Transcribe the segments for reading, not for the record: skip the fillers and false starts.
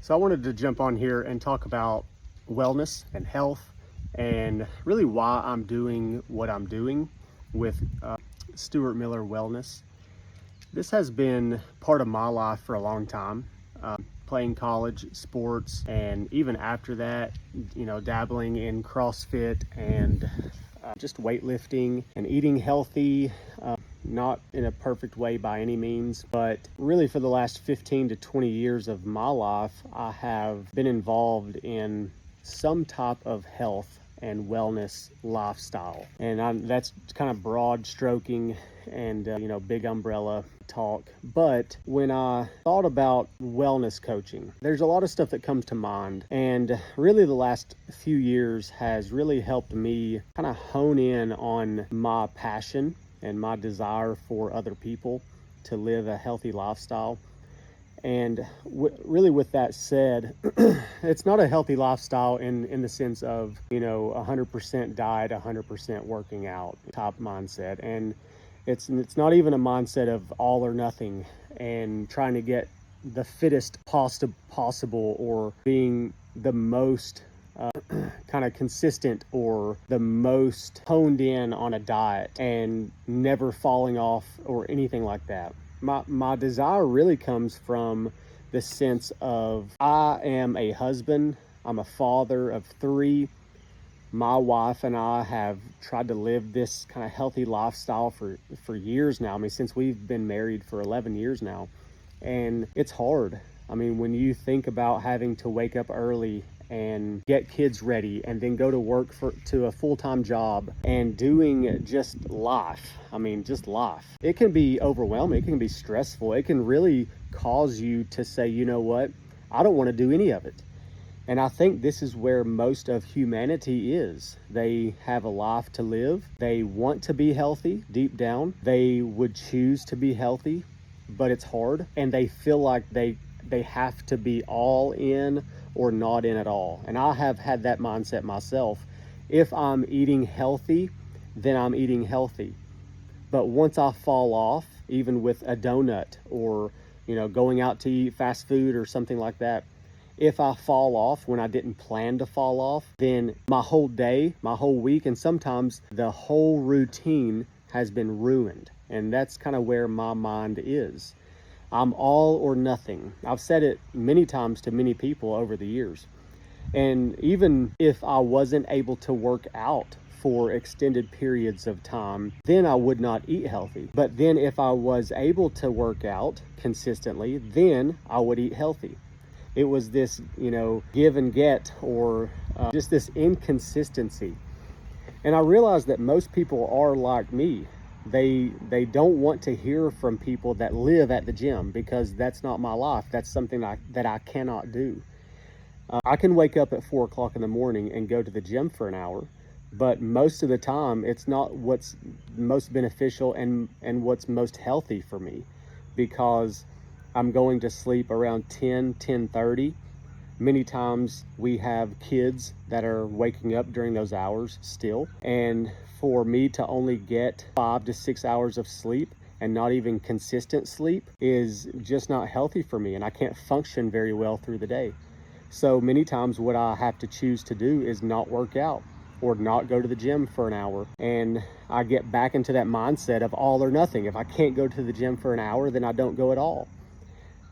So I wanted to jump on here and talk about wellness and health and really why I'm doing what I'm doing with Stuart Miller Wellness. This has been part of my life for a long time, playing college sports, and even after that, dabbling in CrossFit and just weightlifting and eating healthy. Not in a perfect way by any means, but really for the last 15 to 20 years of my life, I have been involved in some type of health and wellness lifestyle. And that's kind of broad stroking and, big umbrella talk. But when I thought about wellness coaching, there's a lot of stuff that comes to mind. And really the last few years has really helped me kind of hone in on my passion and my desire for other people to live a healthy lifestyle. And really with that said, it's not a healthy lifestyle in the sense of, 100% diet, 100% working out type mindset. And it's not even a mindset of all or nothing and trying to get the fittest possible or being the most kind of consistent or the most honed in on a diet and never falling off or anything like that. My desire really comes from the sense of I am a husband, I'm a father of 3. My wife and I have tried to live this kind of healthy lifestyle for years now. I mean, since we've been married for 11 years now, and it's hard. I mean, when you think about having to wake up early and get kids ready and then go to work to a full-time job and doing just life. I mean, just life. It can be overwhelming. It can be stressful. It can really cause you to say, you know what? I don't want to do any of it. And I think this is where most of humanity is. They have a life to live. They want to be healthy deep down. They would choose to be healthy, but it's hard. And they feel like they have to be all in or not in at all. And I have had that mindset myself. If I'm eating healthy, then I'm eating healthy. But once I fall off, even with a donut or, going out to eat fast food or something like that, if I fall off when I didn't plan to fall off, then my whole day, my whole week, and sometimes the whole routine has been ruined. And that's kind of where my mind is. I'm all or nothing. I've said it many times to many people over the years. And even if I wasn't able to work out for extended periods of time, then I would not eat healthy. But then if I was able to work out consistently, then I would eat healthy. It was this, give and get or just this inconsistency. And I realized that most people are like me. They don't want to hear from people that live at the gym because that's not my life. That's something that I cannot do. I can wake up at 4 o'clock in the morning and go to the gym for an hour, but most of the time it's not what's most beneficial and what's most healthy for me, because I'm going to sleep around 10:30. Many times we have kids that are waking up during those hours still. And for me to only get 5 to 6 hours of sleep and not even consistent sleep is just not healthy for me. And I can't function very well through the day. So many times what I have to choose to do is not work out or not go to the gym for an hour. And I get back into that mindset of all or nothing. If I can't go to the gym for an hour, then I don't go at all.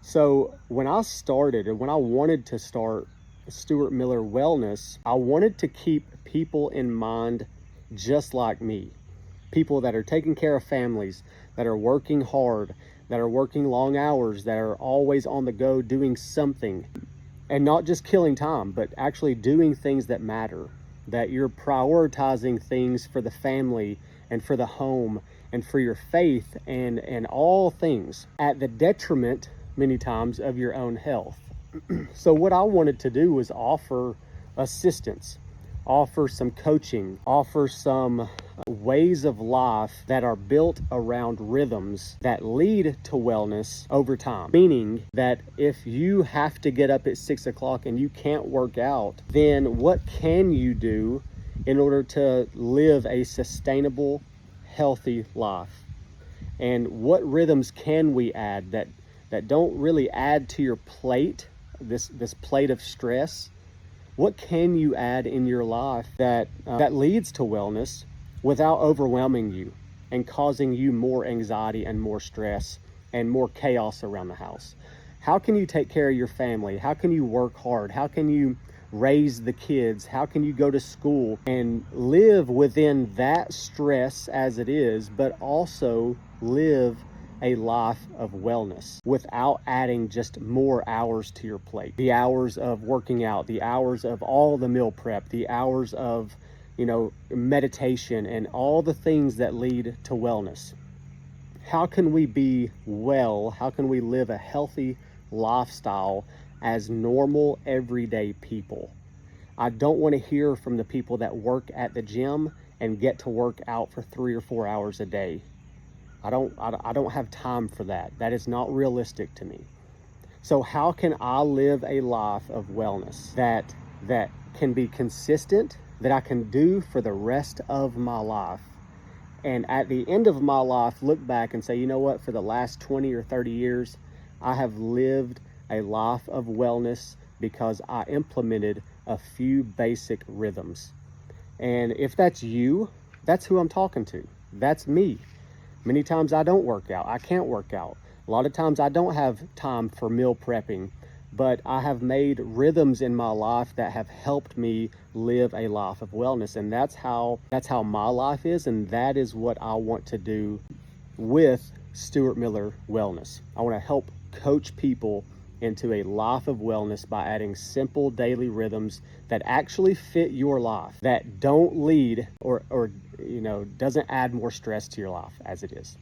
So when I started and when I wanted to start Stuart Miller Wellness, I wanted to keep people in mind just like me. People that are taking care of families, that are working hard, that are working long hours, that are always on the go doing something. And not just killing time, but actually doing things that matter. That you're prioritizing things for the family and for the home and for your faith and all things at the detriment many times of your own health. So what I wanted to do was offer assistance, offer some coaching, offer some ways of life that are built around rhythms that lead to wellness over time. Meaning that if you have to get up at 6 o'clock and you can't work out, then what can you do in order to live a sustainable, healthy life? And what rhythms can we add that don't really add to your plate this plate of stress, what can you add in your life that leads to wellness without overwhelming you and causing you more anxiety and more stress and more chaos around the house? How can you take care of your family? How can you work hard? How can you raise the kids? How can you go to school and live within that stress as it is, but also live a life of wellness without adding just more hours to your plate? The hours of working out, the hours of all the meal prep, the hours of, meditation, and all the things that lead to wellness. How can we be well? How can we live a healthy lifestyle as normal, everyday people? I don't want to hear from the people that work at the gym and get to work out for 3 or 4 hours a day. I don't have time for that. That is not realistic to me. So how can I live a life of wellness that can be consistent, that I can do for the rest of my life? And at the end of my life, look back and say, you know what, for the last 20 or 30 years, I have lived a life of wellness because I implemented a few basic rhythms. And if that's you, that's who I'm talking to. That's me. Many times I don't work out. I can't work out. A lot of times I don't have time for meal prepping, but I have made rhythms in my life that have helped me live a life of wellness. And that's how my life is, and that is what I want to do with Stuart Miller Wellness. I want to help coach people into a life of wellness by adding simple daily rhythms that actually fit your life, that don't lead or doesn't add more stress to your life as it is.